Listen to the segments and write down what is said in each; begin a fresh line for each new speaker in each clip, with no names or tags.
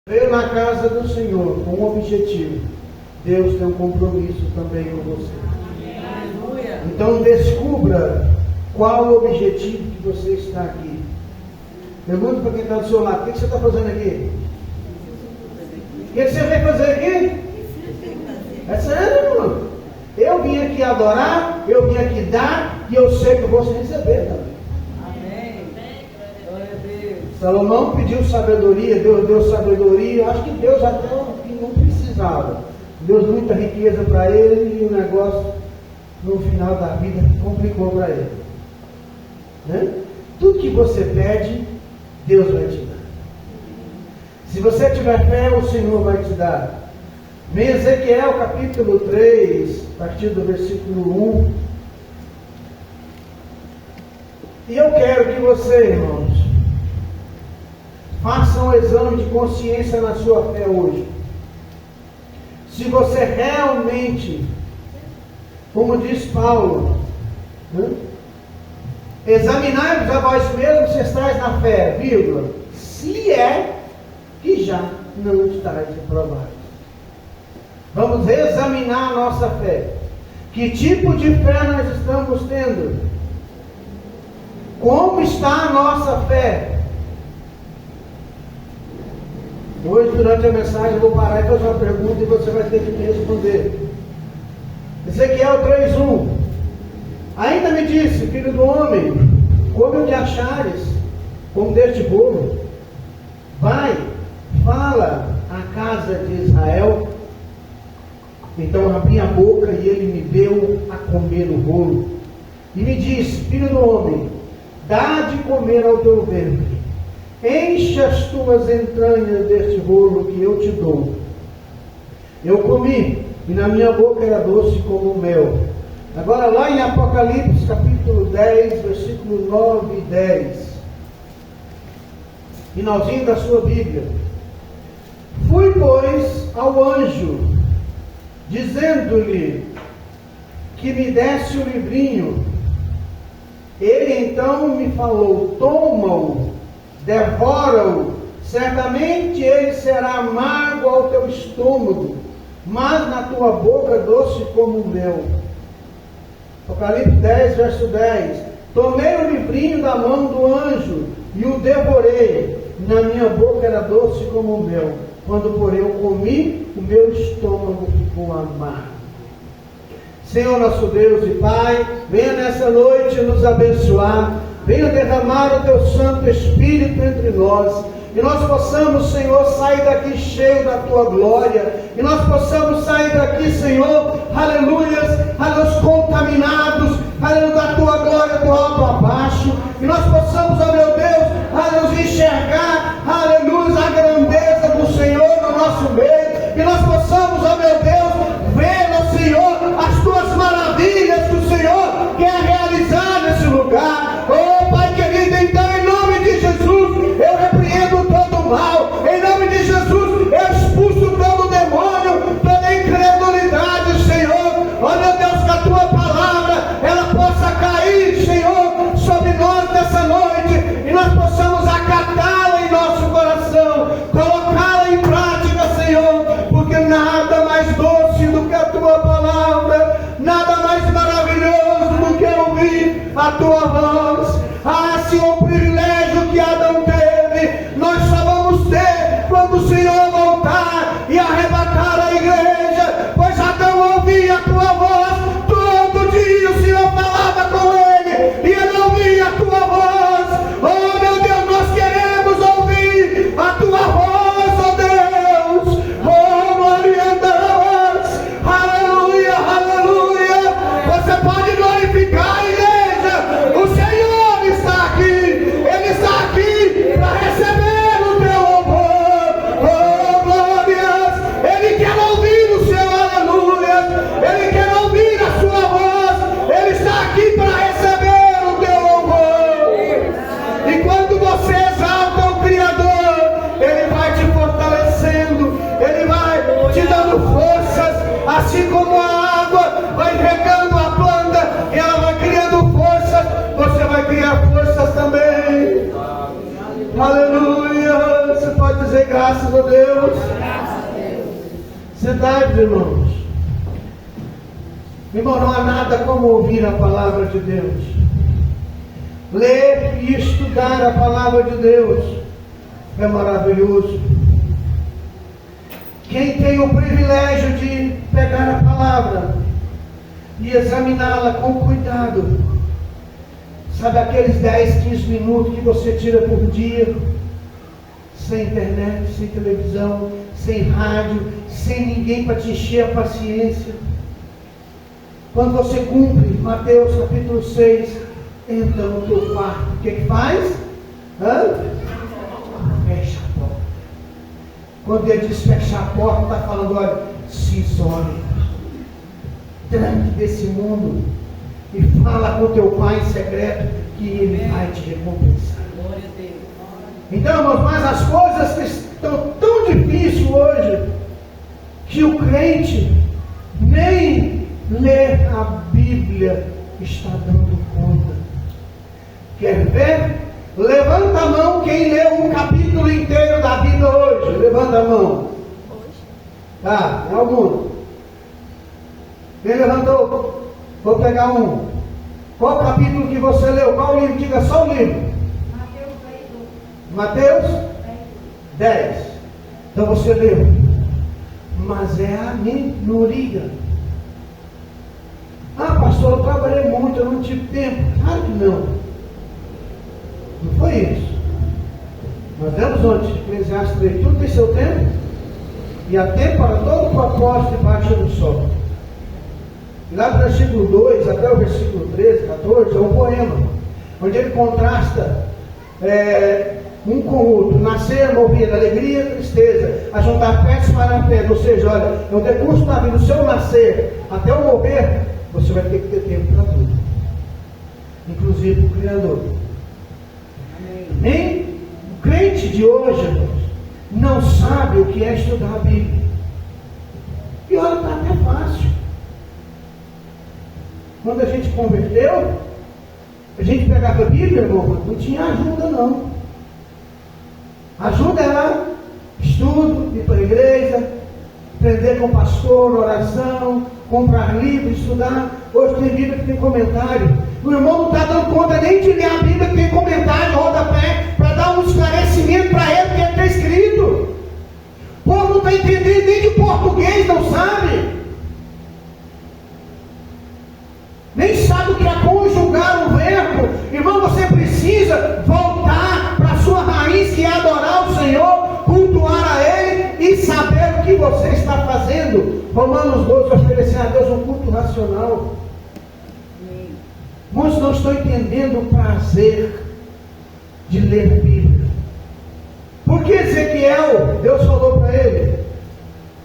Veio na casa do Senhor com um objetivo. Deus tem um compromisso também com você. Então descubra qual o objetivo que você está aqui. Pergunta para quem está do seu lado: o que você está fazendo aqui? O que você veio fazer aqui? É sério, irmão? Eu vim aqui adorar, eu vim aqui dar, e eu sei que eu vou receber também. Amém. Glória a Deus. Salomão pediu sabedoria, Deus deu sabedoria. Acho que Deus até não precisava. Deus muita riqueza para ele, e o negócio no final da vida complicou para ele. Né? Tudo que você pede, Deus vai te dar. Se você tiver fé, o Senhor vai te dar. Em Ezequiel capítulo 3, a partir do versículo 1. E eu quero que você, irmãos, faça um exame de consciência na sua fé hoje. Se você realmente, como diz Paulo, né? Examinai-vos a vós mesmos se estáis na fé, vírgula, se é que já não estáis reprovados. Vamos examinar a nossa fé. Que tipo de fé nós estamos tendo? Como está a nossa fé? Hoje, durante a mensagem, eu vou parar e fazer uma pergunta e você vai ter que me responder. Ezequiel 3:1. Ainda me disse, filho do homem, come o que achares, como deste bolo. Vai, fala à casa de Israel. Então abri a boca e ele me deu a comer o bolo. E me disse, filho do homem, dá de comer ao teu ventre. Enche as tuas entranhas deste bolo que eu te dou. Eu comi, e na minha boca era doce como mel. Agora lá em Apocalipse capítulo 10, versículo 9 e 10. Finalzinho da sua Bíblia. Fui, pois, ao anjo, dizendo-lhe que me desse o livrinho. Ele então me falou, toma-o, devora-o, certamente ele será amargo ao teu estômago, mas na tua boca doce como mel. Apocalipse 10, verso 10. Tomei o livrinho da mão do anjo e o devorei, na minha boca era doce como mel. Quando porém eu comi, o meu estômago ficou amargo. Senhor nosso Deus e Pai, venha nessa noite nos abençoar, venha derramar o Teu Santo Espírito entre nós, e nós possamos, Senhor, sair daqui cheio da Tua glória, e nós possamos sair daqui, Senhor, aleluias, contaminados, aleluia, da Tua glória do alto a baixo, e nós possamos, ó meu Deus, aleluia, enxergar, aleluia, a grandeza do Senhor no nosso meio, e nós possamos, ó meu Deus, ver, ó Senhor, as Tuas maravilhas que o Senhor quer realizar nesse lugar. Oh Pai querido, então em nome de Jesus eu repreendo todo o mal, em nome de Jesus eu expulso todo o demônio, toda a incredulidade, Senhor. Ó meu Deus, que a Tua palavra ela possa cair, Senhor, sobre nós nessa noite, dizer graças a Deus?
Graças a Deus.
Sentai-vos, irmãos. Irmão, não há nada como ouvir a palavra de Deus. Ler e estudar a palavra de Deus é maravilhoso. Quem tem o privilégio de pegar a palavra e examiná-la com cuidado, sabe aqueles 10, 15 minutos que você tira por dia, sem internet, sem televisão, sem rádio, sem ninguém para te encher a paciência. Quando você cumpre Mateus capítulo 6, entra no teu quarto, o que faz? Fecha a porta. Quando ele diz fechar a porta, está falando, olha, se isole, tranque desse mundo e fala com o teu pai em secreto que ele vai te recompensar.
Glória a Deus.
Então, irmãos, mas as coisas que estão tão difíceis hoje, que o crente nem ler a Bíblia está dando conta. Quer ver? Levanta a mão quem leu um capítulo inteiro da Bíblia hoje. Levanta a mão. Ah, é algum. Quem levantou? Vou pegar um. Qual capítulo que você leu? Qual livro? Diga só o livro. Mateus 10. Então você leu. Mas é a minoria. Ah, pastor, eu trabalhei muito, eu não tive tempo. Claro que não. Não foi isso. Nós vemos ontem, Eclesiastes 3, tudo tem seu tempo. E há tempo para todo propósito debaixo do sol. E lá do versículo 2 até o versículo 13, 14, é um poema, onde ele contrasta um com o outro. Nascer, morrer, alegria e tristeza, a juntar pés para a pé. Ou seja, olha, no decurso da vida, do seu nascer até o morrer, você vai ter que ter tempo para tudo, inclusive o Criador. Nem o crente de hoje, irmãos, não sabe o que é estudar a Bíblia. E olha, está até fácil. Quando a gente converteu, a gente pegava a Bíblia, irmão, não tinha ajuda não. Ajuda era estudo, ir para a igreja, aprender com o pastor, oração, comprar livro, estudar. Hoje tem Bíblia que tem comentário. O irmão não está dando conta nem de ler a Bíblia que tem comentário, rodapé, para dar um esclarecimento para ele que está escrito. O povo não está entendendo nem de português, não sabe. Nem sabe o que é conjugar um verbo. Irmão, você precisa voltar para a sua raiz, que é adorar o Senhor, cultuar a Ele e saber o que você está fazendo. Romanos 12, oferecer a Deus um culto racional. Muitos não estão entendendo o prazer de ler a Bíblia. Porque Ezequiel, Deus falou para ele,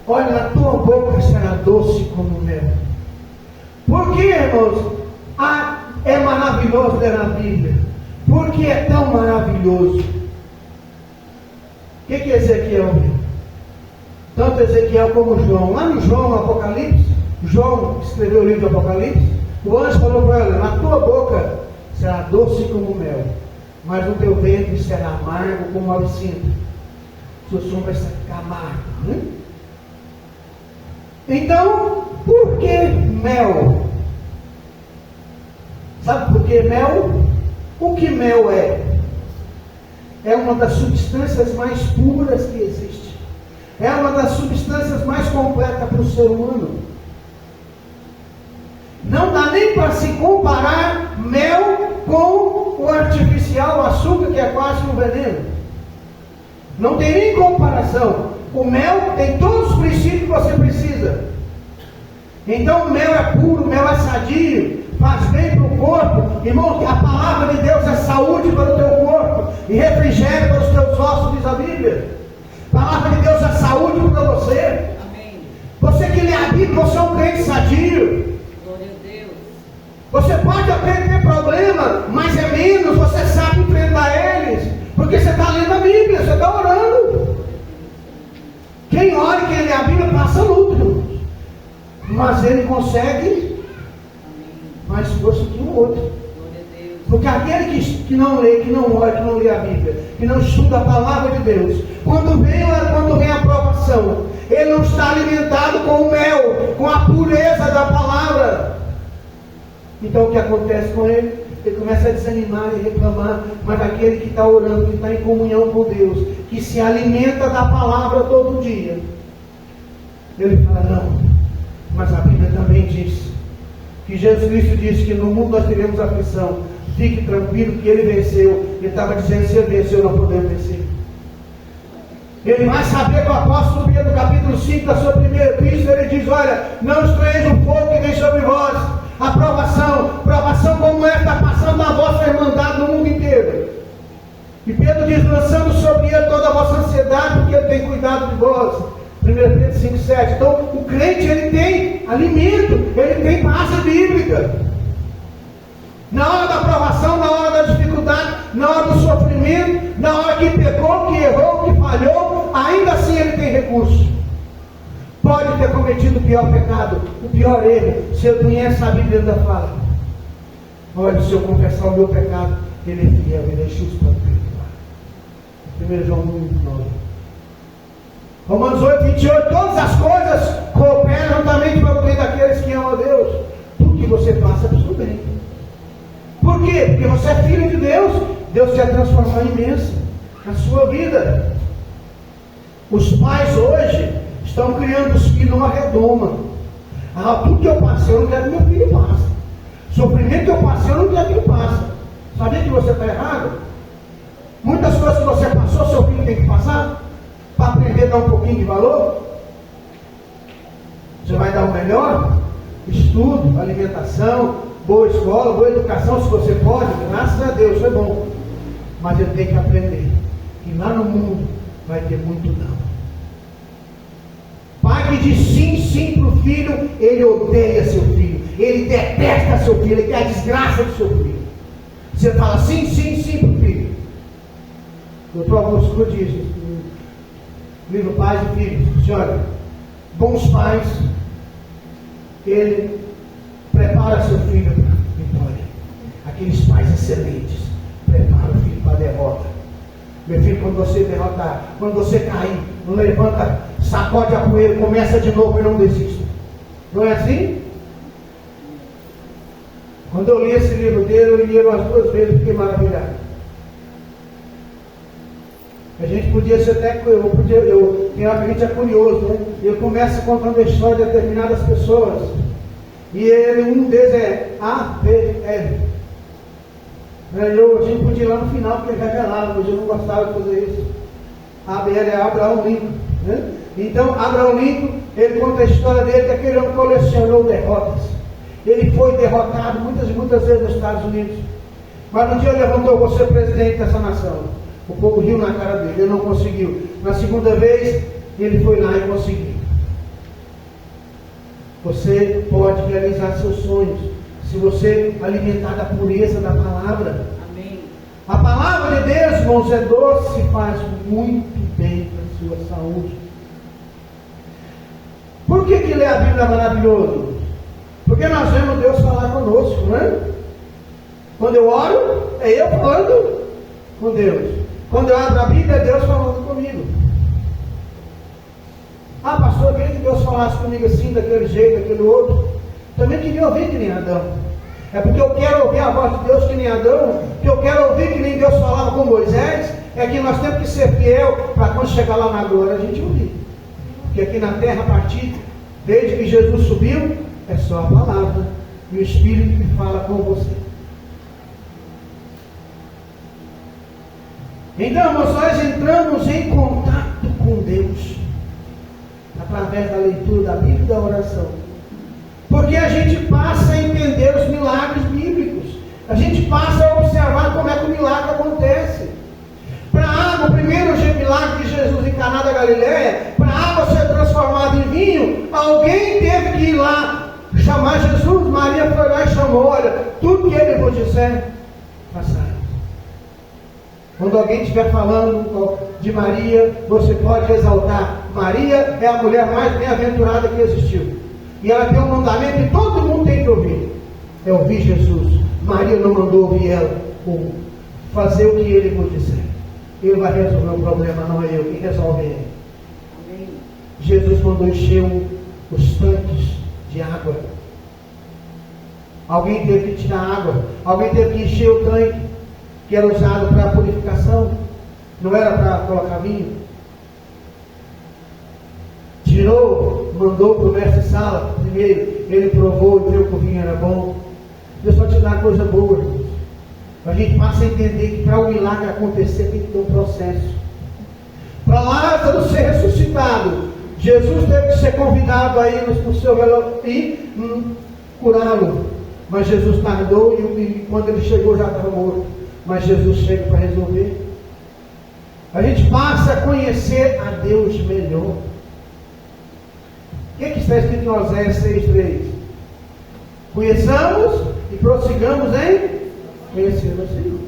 olha, a tua boca será doce como mel. Por que, irmãos, é maravilhoso ler a Bíblia? Porque é tão maravilhoso. O que Ezequiel viu? Tanto Ezequiel como João. Lá no João, no Apocalipse, João escreveu o livro do Apocalipse, o anjo falou para ela, na tua boca será doce como mel, mas no teu ventre será amargo como absinto. Seu som vai ficar amargo. Então, por que mel? Sabe por que mel? O que mel é? É uma das substâncias mais puras que existe. É uma das substâncias mais completas para o ser humano. Não dá nem para se comparar mel com o artificial, o açúcar, que é quase um veneno. Não tem nem comparação. O mel tem todos os princípios que você precisa. Então o mel é puro, o mel é sadio, faz bem para o corpo. Irmão, a palavra de Deus é saúde para o teu corpo e refrigério para os teus ossos, diz a Bíblia. A palavra de Deus é saúde para você.
Amém.
Você que lê a Bíblia, você é um crente sadio.
Glória a Deus.
Você pode até ter problema, mas é menos, você sabe enfrentar eles, porque você está lendo a Bíblia, você está orando. Quem ora e quem lê a Bíblia passa luta, mas ele consegue mais força que o outro. Porque aquele que não lê, que não ora, que não lê a Bíblia, que não estuda a palavra de Deus, quando vem a provação, ele não está alimentado com o mel, com a pureza da palavra. Então o que acontece com ele? Ele começa a desanimar e reclamar. Mas aquele que está orando, que está em comunhão com Deus, que se alimenta da palavra todo dia, ele fala: não, mas a Bíblia também diz que Jesus Cristo disse que no mundo nós teremos aflição. Fique tranquilo que ele venceu. Ele estava dizendo: se ele venceu, nós podemos vencer. Ele vai saber que o apóstolo Pedro, capítulo 5 da sua primeira epístola, ele diz: olha, não estranheis o fogo que vem sobre vós. A provação como esta está passando na vossa irmandade no mundo inteiro. E Pedro diz: lançando sobre ele toda a vossa ansiedade, porque ele tem cuidado de vós. 1 Pedro 5,7. Então o crente, ele tem alimento, ele tem base bíblica. Na hora da provação, na hora da dificuldade, na hora do sofrimento, na hora que pecou, que errou, que falhou, ainda assim ele tem recurso. Pode ter cometido o pior pecado, o pior erro. Se eu conheço a Bíblia, ainda fala: olha, se eu confessar o meu pecado, ele é fiel, ele é justo para perdoar. 1 João 1,9. Romanos 8,28. Todas as coisas cooperam juntamente para o bem daqueles que amam a Deus. Tudo que você faça é para o seu bem. Por quê? Porque você é filho de Deus. Deus quer transformar imenso na sua vida. Os pais hoje estão criando os filhos numa redoma. Tudo que eu passei, eu não quero que meu filho passe. Sofrimento que eu passei, eu não quero que ele passe. Sabia que você está errado? Muitas coisas que você passou, seu filho tem que passar para aprender a dar um pouquinho de valor. Você vai dar o melhor? Estudo, alimentação, boa escola, boa educação, se você pode, graças a Deus, isso é bom. Mas ele tem que aprender que lá no mundo vai ter muito não. Pai que diz sim para o filho, ele odeia seu filho, ele detesta seu filho, ele quer a desgraça do seu filho. Você fala sim para o filho. O Dr. Augusto Cruz diz, no livro Pais e Filhos: senhora, bons pais, ele prepara seu filho para a vitória. Aqueles pais excelentes preparam o filho para a derrota. Meu filho, quando você derrotar, quando você cair, não levanta, sacode a poeira, começa de novo e não desista. Não é assim? Quando eu li esse livro dele, eu li ele umas 2 vezes, fiquei maravilhado. A gente podia ser até, tem uma gente é curioso, né? Eu começo contando a história de determinadas pessoas. E um deles é ABL. A gente podia ir lá no final, porque ele revelava, mas eu não gostava de fazer isso. ABL é Abraham Lincoln. Né? Então, Abraham Lincoln, ele conta a história dele, que aquele homem colecionou derrotas. Ele foi derrotado muitas e muitas vezes nos Estados Unidos. Mas um dia ele levantou: vou ser presidente dessa nação. O povo riu na cara dele, ele não conseguiu. Na segunda vez, ele foi lá e conseguiu. Você pode realizar seus sonhos se você alimentar da pureza da palavra.
Amém.
A palavra de Deus, irmãos, é doce e faz muito bem para a sua saúde. Por que ler a Bíblia é maravilhoso? Porque nós vemos Deus falar conosco, não é? Quando eu oro, é eu falando com Deus. Quando eu abro a Bíblia, é Deus falando comigo. Ah, pastor, eu queria que Deus falasse comigo assim, daquele jeito, daquele outro. Também queria ouvir que nem Adão. É porque eu quero ouvir a voz de Deus que nem Adão, que eu quero ouvir que nem Deus falava com Moisés. É que nós temos que ser fiel para quando chegar lá na glória a gente ouvir. Porque aqui na terra, a partir, desde que Jesus subiu, é só a palavra e o Espírito que fala com você. Então, irmãos, nós entramos em contato com Deus através da leitura da Bíblia e da oração. Porque a gente passa a entender os milagres bíblicos. A gente passa a observar como é que o milagre acontece. Para a água, o primeiro milagre de Jesus em Caná da Galileia, para a água ser transformada em vinho, alguém teve que ir lá chamar Jesus. Maria foi lá e chamou: olha, tudo que ele vos disser, façai. Quando alguém estiver falando de Maria, você pode exaltar: Maria é a mulher mais bem-aventurada que existiu. E ela tem um mandamento que todo mundo tem que ouvir: é ouvir Jesus. Maria não mandou ouvir ela, fazer o que ele vos disser. Ele vai resolver o problema, não é eu. Quem resolve é Ele.
Amém.
Jesus mandou encher os tanques de água. Alguém teve que tirar água. Alguém teve que encher o tanque, que era usado para purificação. Não era para colocar vinho. Tirou, mandou para o mestre Sala. Primeiro, ele provou e viu que o vinho era bom. Deus só te dá coisa boa, irmãos. A gente passa a entender que para o milagre acontecer tem que ter um processo. Para Lázaro ser ressuscitado, Jesus teve que ser convidado a ir no seu velório e curá-lo. Mas Jesus tardou e quando ele chegou já estava morto. Mas Jesus chega para resolver. A gente passa a conhecer a Deus melhor. O que está escrito em Oséias 6,3? Conheçamos e prossigamos em conhecer o Senhor.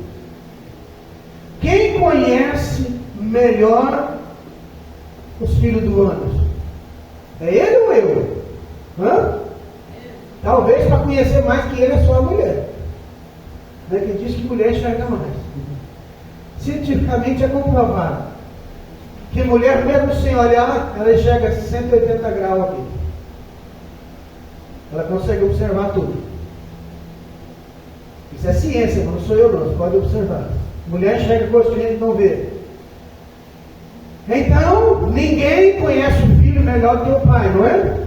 Quem conhece melhor os filhos do ano? É ele ou eu? Hã? Talvez para conhecer mais que ele é só a mulher. Né? Que diz que mulher enxerga mais. Cientificamente é comprovado que mulher, mesmo sem olhar, ela enxerga 180 graus aqui. Ela consegue observar tudo. Isso é ciência, não sou eu não, você pode observar. Mulher enxerga coisas que a gente não vê. Então, ninguém conhece o filho melhor do que o pai, não é?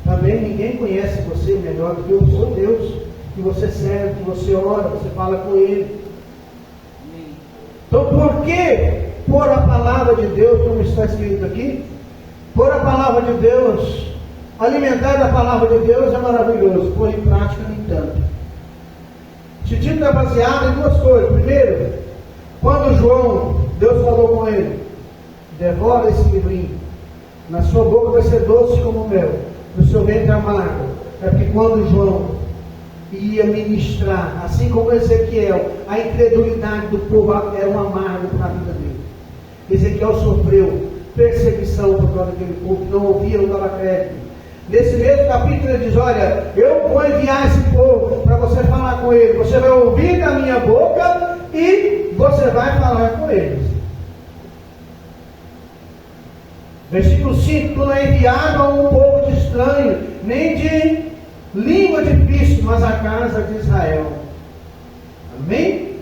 Também ninguém conhece você melhor do que eu sou Deus, que você serve, que você ora, você fala com Ele. Então, por que pôr a palavra de Deus, como está escrito aqui? Pôr a palavra de Deus, alimentar a palavra de Deus é maravilhoso, pôr em prática nem tanto. Esse título é baseado em duas coisas. Primeiro, quando João, Deus falou com ele, devora esse livrinho, na sua boca vai ser doce como mel, no seu ventre amargo. É porque quando João ia ministrar, assim como Ezequiel, a incredulidade do povo era um amargo para a vida dele. Ezequiel sofreu perseguição por causa daquele povo que não ouvia, não dava crédito. Nesse mesmo capítulo ele diz: olha, eu vou enviar esse povo para você falar com ele. Você vai ouvir da minha boca e você vai falar com eles. Versículo 5: tu não é enviado a um povo de estranho, nem de língua difícil, mas a casa de Israel. Amém?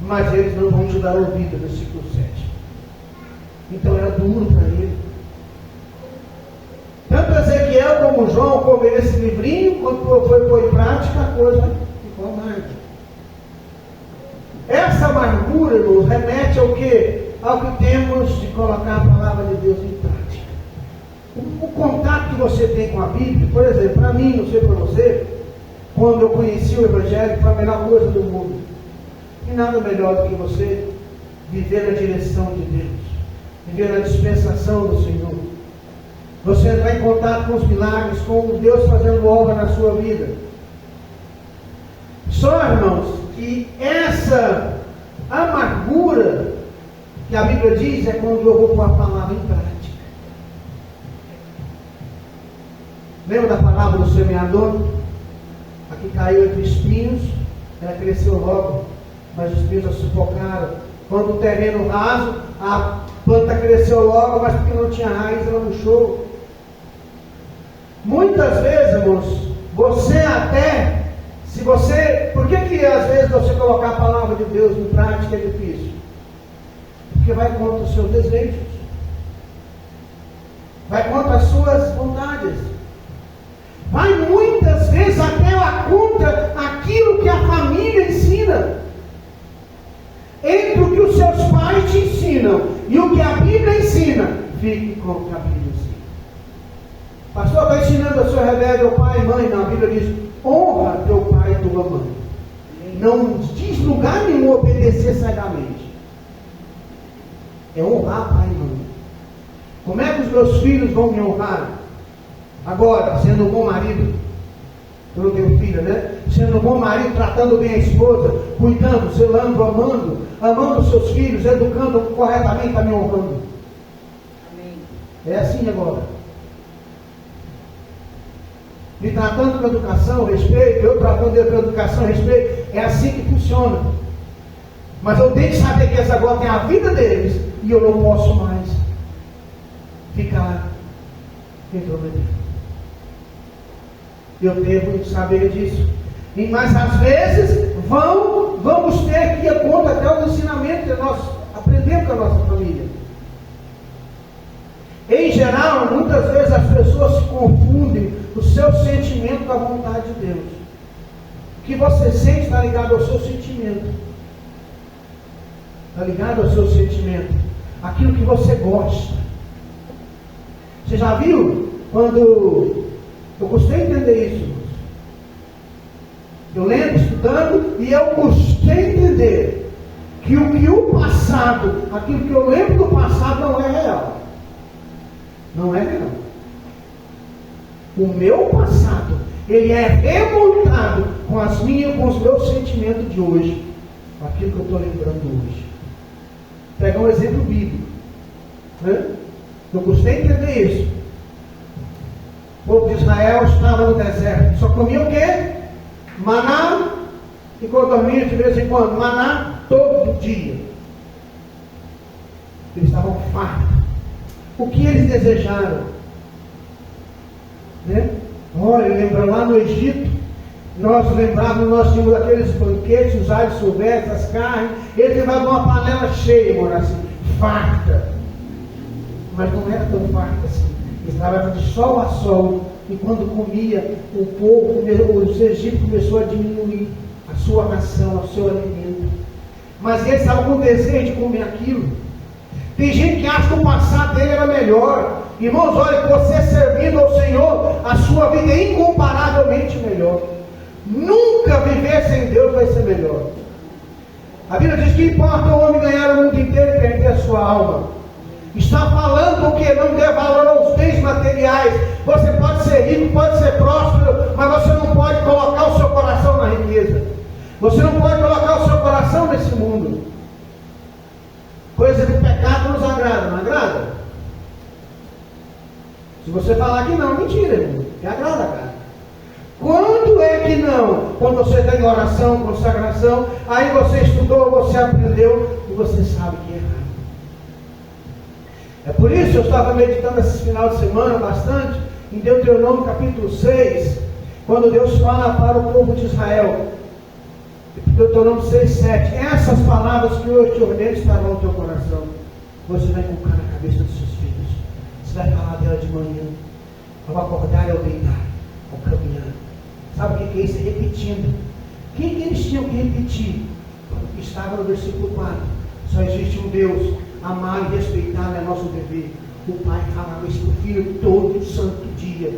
Mas eles não vão te dar ouvido, versículo 7. Então era duro para ele. Tanto Ezequiel como João comeram esse livrinho, quando foi pôr em prática, a coisa ficou amarga. Essa amargura, irmãos, remete ao quê? Ao que temos de colocar a palavra de Deus em prática. O contato que você tem com a Bíblia, por exemplo, para mim, não sei para você, quando eu conheci o Evangelho, foi a melhor coisa do mundo. E nada melhor do que você viver na direção de Deus, viver na dispensação do Senhor. Você entrar em contato com os milagres, com Deus fazendo obra na sua vida. Só, irmãos, que essa amargura que a Bíblia diz é quando eu vou pôr a palavra em prática. Lembra da palavra do semeador? Aqui caiu entre espinhos, ela cresceu logo, mas os espinhos a sufocaram. Quando o terreno raso, a planta cresceu logo, mas porque não tinha raiz, ela murchou. Muitas vezes, irmãos, você até, se você, por que às vezes você colocar a palavra de Deus em prática é difícil? Porque vai contra os seus desejos, vai contra as suas vontades, vai muitas vezes até lá contra aquilo que a família ensina. Entre o que os seus pais te ensinam e o que a Bíblia ensina, fique com o que a Bíblia ensina. Pastor, está ensinando a sua rebelde ao pai e mãe. Não, a Bíblia diz: honra teu pai e tua mãe. Não diz lugar nenhum obedecer cegamente. É honrar pai e mãe. Como é que os meus filhos vão me honrar? Agora, sendo um bom marido. Eu não tenho filha, né? Sendo um bom marido, tratando bem a esposa, cuidando, zelando, amando os seus filhos, educando corretamente, está me honrando.
Amém.
É assim agora. Me tratando com educação, respeito, eu tratando ele com educação, respeito. É assim que funciona. Mas eu tenho que saber que eles agora têm a vida deles e eu não posso mais ficar intrometido. Eu devo saber disso. Mas às vezes vamos ter que ir contra até o ensinamento que nós aprendemos com a nossa família. Em geral, muitas vezes as pessoas se confundem o seu sentimento com a vontade de Deus. O que você sente está ligado ao seu sentimento. Está ligado ao seu sentimento. Aquilo que você gosta. Você já viu? Quando eu gostei de entender isso. Eu lembro estudando e eu gostei de entender que o passado, aquilo que eu lembro do passado não é real. Não é real. O meu passado, ele é remontado com os meus sentimentos de hoje. Aquilo que eu estou lembrando hoje. Vou pegar um exemplo bíblico. Né? Eu gostei de entender isso. O povo de Israel estava no deserto. Só comia o quê? Maná. E quando dormia de vez em quando, maná todo dia. Eles estavam fartos. O que eles desejaram? Né? Olha, lembra lá no Egito, nós tínhamos aqueles banquetes, os alhos silvestres, as carnes, eles levavam uma panela cheia, assim, farta. Mas não era tão farta assim. Eles trabalhavam de sol a sol. E quando comia, o povo, os egípcios começou a diminuir a sua ração, o seu alimento. Mas eles estavam com desejo de comer aquilo. Tem gente que acha que o passado dele era melhor. Irmãos, olha, você servindo ao Senhor, a sua vida é incomparavelmente melhor. Nunca viver sem Deus vai ser melhor. A Bíblia diz que importa o homem ganhar o mundo inteiro e perder a sua alma. Está falando que não dê valor aos bens materiais. Você pode ser rico, pode ser próspero, mas você não pode colocar o seu coração na riqueza. Você não pode colocar o seu coração nesse mundo. Coisa do pecado nos agrada, não agrada? Se você falar que não, mentira, irmão. Que agrada, cara. Quando é que não? Quando você está em oração, consagração, aí você estudou, você aprendeu e você sabe que é errado. É por isso que eu estava meditando esse final de semana bastante em Deuteronômio capítulo 6, quando Deus fala para o povo de Israel. Deuteronômio 6, 7. Essas palavras que eu te ordeno estarão no teu coração. Você vai colocar na cabeça dos seus filhos. Você vai falar dela de manhã, ao acordar e ao deitar, ao caminhar. Sabe o que é isso? É repetindo. O que eles tinham que repetir? Estava no versículo 4. Só existe um Deus. Amar e respeitar é nosso dever. O pai falava isso para o filho todo santo dia.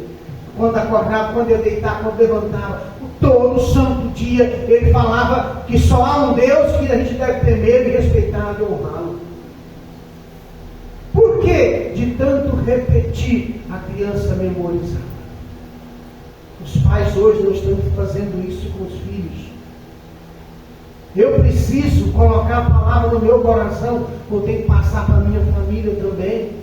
Quando acordava, quando ia deitar, quando levantava, todo santo dia ele falava que só há um Deus que a gente deve temer e respeitar e honrá-lo. Por que de tanto repetir a criança memorizava? Os pais hoje não estão fazendo isso com os filhos. Eu preciso colocar a palavra no meu coração, eu tenho que passar para a minha família também.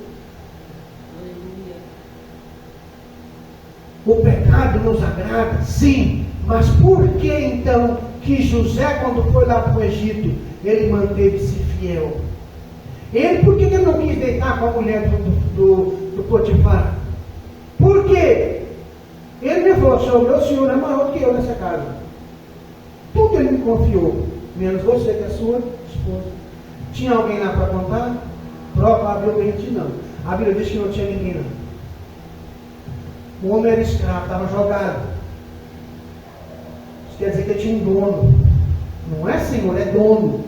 O pecado nos agrada, sim, mas por que então que José, quando foi lá para o Egito, ele manteve-se fiel? Por que ele não quis deitar com a mulher do Potifar? Por quê? Ele me falou, meu senhor é maior que eu nessa casa. Tudo ele me confiou, menos você que é sua esposa. Tinha alguém lá para contar? Provavelmente não. A Bíblia diz que não tinha ninguém lá. O homem era escravo, estava jogado. Isso quer dizer que ele tinha um dono. Não é senhor, é dono.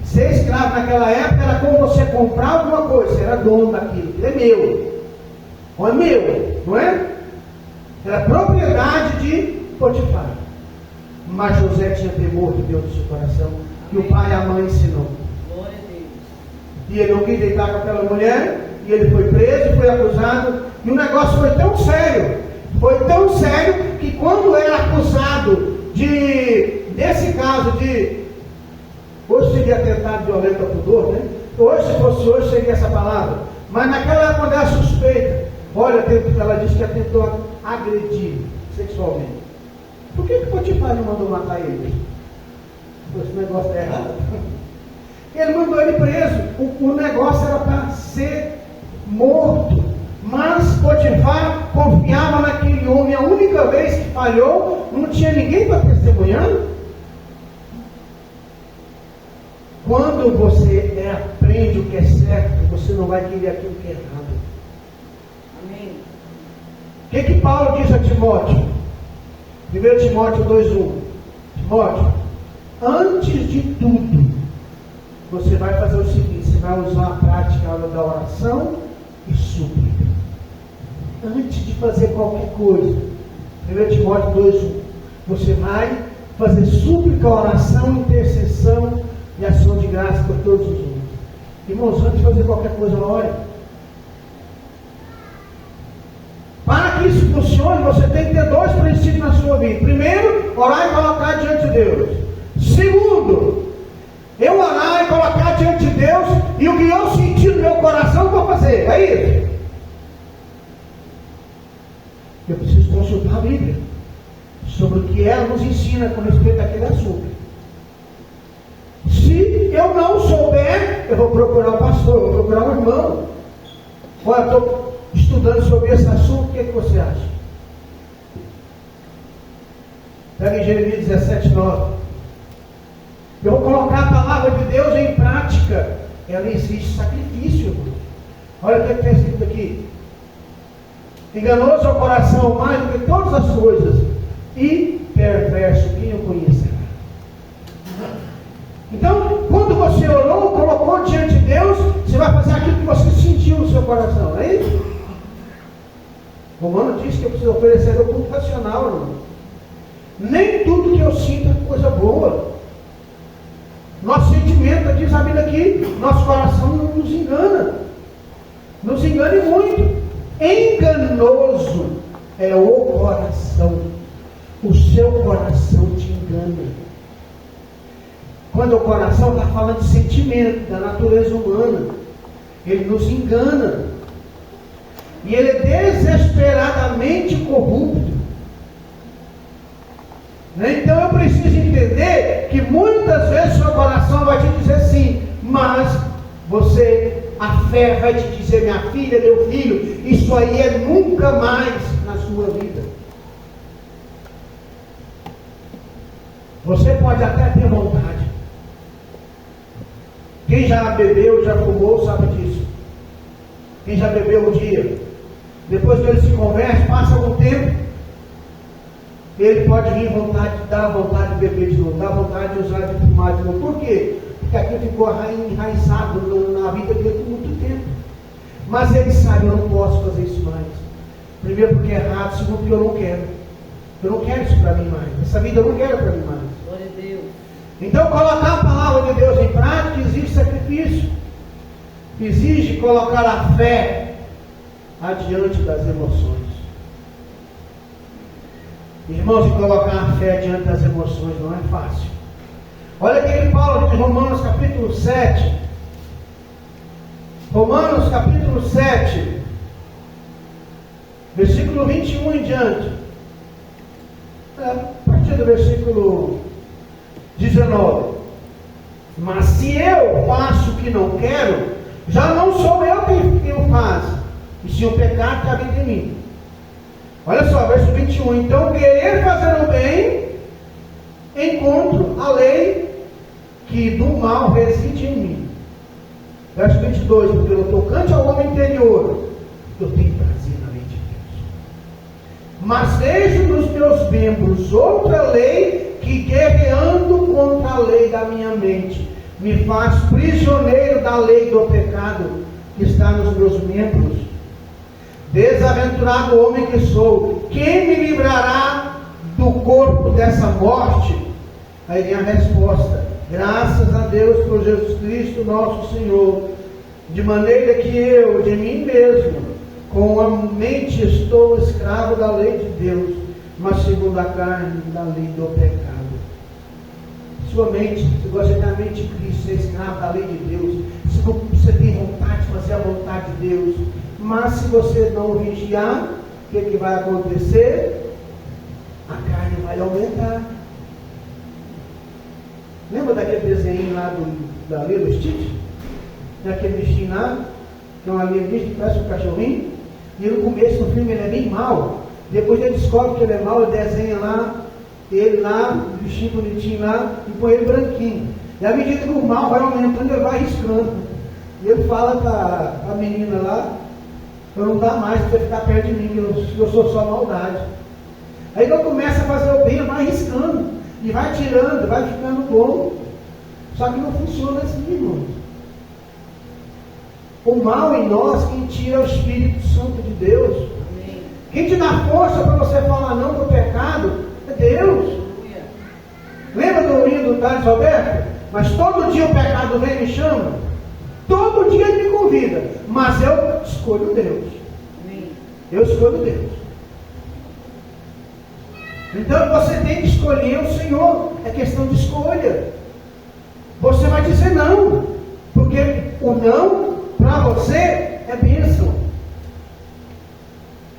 Ser escravo naquela época era como você comprar alguma coisa. Você era dono daquilo. Ele é meu. Ou é meu, não é? Era propriedade de Potifar. Mas José tinha temor de Deus no seu coração. Que o pai e a mãe ensinou.
Glória a Deus.
E ele não quis deitar com aquela mulher. E ele foi preso, foi acusado. E o negócio foi tão sério. Foi tão sério que quando era acusado desse caso de... Hoje seria atentado violento ao pudor, né? Hoje, se fosse hoje, seria essa palavra. Mas naquela época, quando era suspeita, olha, ela disse que tentou agredir sexualmente. Por que Potifar não mandou matar ele? esse negócio está errado. Ele mandou ele preso. O negócio era para ser morto. Mas Potifar confiava naquele homem. A única vez que falhou, não tinha ninguém para testemunhar. Quando você aprende o que é certo, você não vai querer aquilo que é errado.
Amém.
O que Paulo diz a Timóteo? 1 Timóteo 2,1. Timóteo, antes de tudo, você vai fazer o seguinte: você vai usar a prática da oração e súplica. Antes de fazer qualquer coisa, 1 Timóteo 2,1, você vai fazer súplica, oração, intercessão e ação de graça por todos os homens. Irmãos, antes de fazer qualquer coisa, ore. Para que isso funcione, você tem que ter dois princípios na sua vida. Primeiro, orar e colocar diante de Deus. Segundo, eu orar e colocar diante de Deus, e o que eu senti no meu coração, eu vou fazer. É isso. Eu preciso consultar a Bíblia sobre o que ela nos ensina com respeito àquele assunto. Se eu não souber, eu vou procurar o pastor, eu vou procurar um irmão. Olha, eu estou estudando sobre esse assunto, o que você acha? Pega em Jeremias 17:9. Eu vou colocar a palavra de Deus em prática. Ela exige sacrifício, irmão. Olha o que está escrito aqui. Enganoso é o coração mais do que todas as coisas, e perverso, quem o conhecerá? Então, quando você orou, colocou diante de Deus, você vai fazer aquilo que você sentiu no seu coração, não é isso? O Romano diz que eu preciso oferecer o culto racional, irmão. Nem tudo que eu sinto é coisa boa. Nosso sentimento, diz a Bíblia aqui, nosso coração não nos engana. Nos engane muito. Enganoso é o coração. O seu coração te engana. Quando o coração está falando de sentimento, da natureza humana, ele nos engana. E ele é desesperadamente corrupto. Então eu preciso entender que muitas vezes o seu coração vai te dizer sim, mas a fé vai te dizer: minha filha, meu filho, isso aí é nunca mais na sua vida. Você pode até ter vontade. Quem já bebeu, já fumou, sabe disso. Quem já bebeu um dia, depois que ele se converte, passa algum tempo, ele pode vir dar vontade de beber de novo, dar vontade de usar de fumar de novo. Por quê? Porque aquilo ficou enraizado na vida dele por muito tempo. Mas ele sabe: eu não posso fazer isso mais. Primeiro, porque é errado. Segundo, porque eu não quero. Eu não quero isso para mim mais. Essa vida eu não quero para mim mais.
Glória a Deus.
Então, colocar a palavra de Deus em prática exige sacrifício. Exige colocar a fé adiante das emoções. Irmãos, e colocar a fé diante das emoções não é fácil. Olha o que ele fala em Romanos capítulo 7. Romanos capítulo 7, versículo 21 em diante. A partir do versículo 19. Mas se eu faço o que não quero, já não sou eu quem o faz, e sim o pecado que habita em mim. Olha só, verso 21. Então, querer fazer o bem, encontro a lei que do mal reside em mim. Verso 22. Porque no tocante ao homem interior, eu tenho prazer na lei de Deus. Mas vejo nos meus membros outra lei que, guerreando contra a lei da minha mente, me faz prisioneiro da lei do pecado que está nos meus membros. Desaventurado homem que sou, quem me livrará do corpo dessa morte? Aí vem a resposta: graças a Deus por Jesus Cristo nosso Senhor, de maneira que eu, de mim mesmo, com a mente estou escravo da lei de Deus, mas segundo a carne, da lei do pecado. Sua mente, se você tem a mente de Cristo, você é escravo da lei de Deus. Se você tem vontade de fazer a vontade de Deus, mas se você não vigiar, o que vai acontecer? A carne vai aumentar. Lembra daquele desenho lá da Lilo e Stitch? Tem aquele bichinho lá, que é uma alienígena que parece um cachorrinho, e no começo do filme ele é bem mau. Depois ele descobre que ele é mau, ele desenha lá, ele lá, o bichinho bonitinho lá, e põe ele branquinho. E à medida que o mal vai aumentando, ele vai riscando. E ele fala para a menina lá, eu não dá mais para você ficar perto de mim, eu sou só maldade. Aí quando começa a fazer o bem, ele vai riscando, e vai tirando, vai ficando bom. Só que não funciona assim, irmãos. O mal em nós, quem tira é o Espírito Santo de Deus. Amém. Quem te dá força para você falar não para o pecado é Deus. Lembra do hino do Thales Roberto? Mas todo dia o pecado vem e me chama. Todo dia ele me convida. Mas eu escolho Deus. Amém. Eu escolho Deus. Então você tem que escolher o Senhor. É questão de escolha. Você vai dizer não. Porque o não para você é bênção.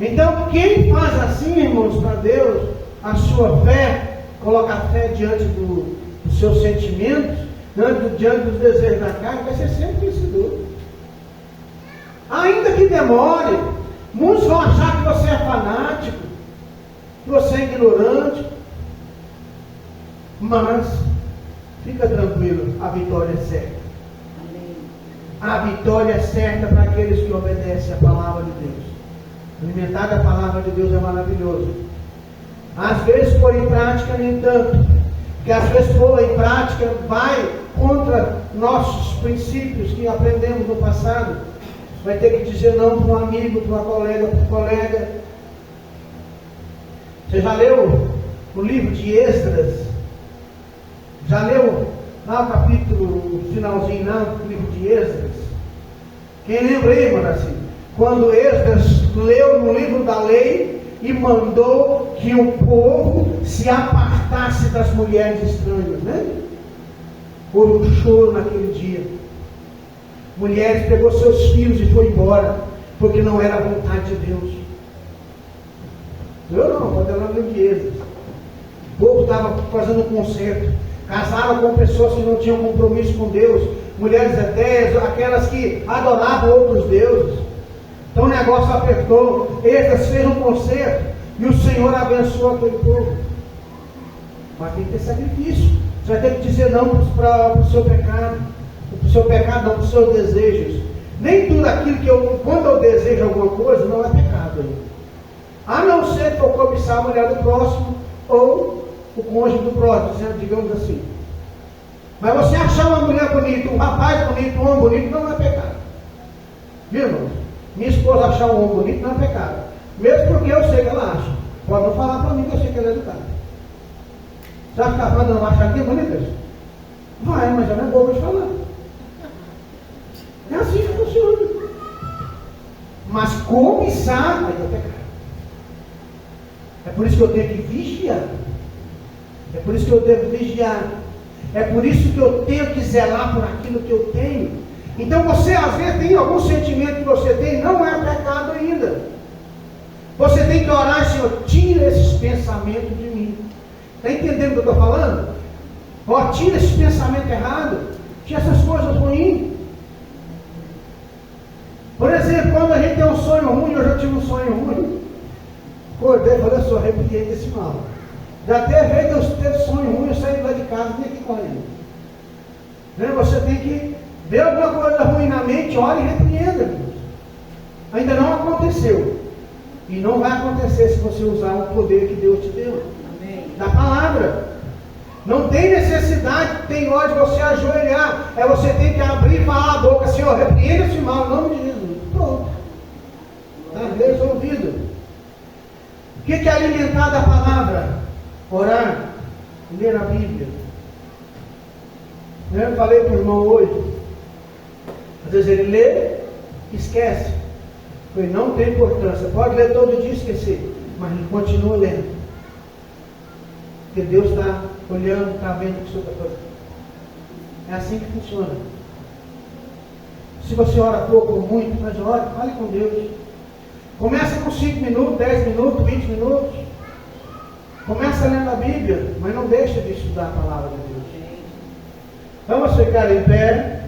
Então quem faz assim, irmãos, para Deus, a sua fé, coloca a fé diante dos seus sentimentos, diante dos desejos da carne, vai ser sempre vencedor. Ainda que demore, muitos vão achar que você é fanático, que você é ignorante, mas fica tranquilo, a vitória é certa. A vitória é certa para aqueles que obedecem a palavra de Deus. Alimentar da palavra de Deus é maravilhoso. Às vezes pôr em prática nem tanto, porque às vezes pôr em prática vai contra nossos princípios que aprendemos no passado. Vai ter que dizer não para um amigo, para uma colega, para um colega. Você já leu o livro de Esdras? Já leu lá o capítulo finalzinho lá do livro de Esdras? Quem lembra aí, mano, assim? Quando Esdras leu no livro da lei e mandou que o povo se apartasse das mulheres estranhas, né? Houve um choro naquele dia. Mulheres pegou seus filhos e foi embora, porque não era a vontade de Deus. Eu não, quando ela leu de Esdras. O povo estava fazendo um concerto, casaram com pessoas que não tinham compromisso com Deus, mulheres etéreas, aquelas que adoravam outros deuses. Então o negócio apertou, Esdras fez um concerto e o Senhor abençoou aquele povo. Mas tem que ter sacrifício. Você vai ter que dizer não para o seu pecado. Para o seu pecado, não para os seus desejos. Nem tudo aquilo que quando eu desejo alguma coisa, não é pecado ainda. A não ser que eu cobiçar a mulher do próximo ou o cônjuge do próximo, digamos assim. Mas você achar uma mulher bonita, um rapaz bonito, um homem bonito, não é pecado. Viu, irmãos? Minha esposa achar um homem bonito não é pecado. Mesmo porque eu sei que ela acha. Pode não falar para mim que eu sei que ela é educada. Já ficar falando, não achar que é bonita? Vai, mas ela não é boa de falar. É assim que funciona. Mas cobiçar, aí é pecado. É por isso que eu tenho que vigiar. É por isso que eu devo vigiar. É por isso que eu tenho que zelar por aquilo que eu tenho. Então você às vezes tem algum sentimento que você tem, não é pecado ainda. Você tem que orar, Senhor, tira esses pensamentos de mim. Está entendendo o que eu estou falando? Ó, tira esse pensamento errado, tira essas coisas ruins. Por exemplo, quando a gente tem um sonho ruim, eu já tive um sonho ruim. Acordei, falei, só repreende esse mal. Já teve vez que eu teve sonho ruim, eu saí lá de casa e vim aqui correndo. Você tem que ver alguma coisa ruim na mente, ore e repreenda. Ainda não aconteceu. E não vai acontecer se você usar o poder que Deus te deu. Amém. Da palavra. Não tem necessidade, tem hora de você ajoelhar. É você tem que abrir e falar a boca, Senhor, repreenda esse mal em nome de Jesus. Pronto. Está resolvido. O que é alimentar da palavra? Orar, ler a Bíblia. Eu falei para o irmão hoje, às vezes ele lê, esquece. Ele não tem importância. Pode ler todo dia e esquecer, mas ele continua lendo. Porque Deus está olhando, está vendo o que o senhor está fazendo. É assim que funciona. Se você ora pouco ou muito, mas ore, fale com Deus. Começa com 5 minutos, 10 minutos, 20 minutos. Começa lendo a Bíblia, mas não deixa de estudar a palavra de Deus. Vamos ficar em pé.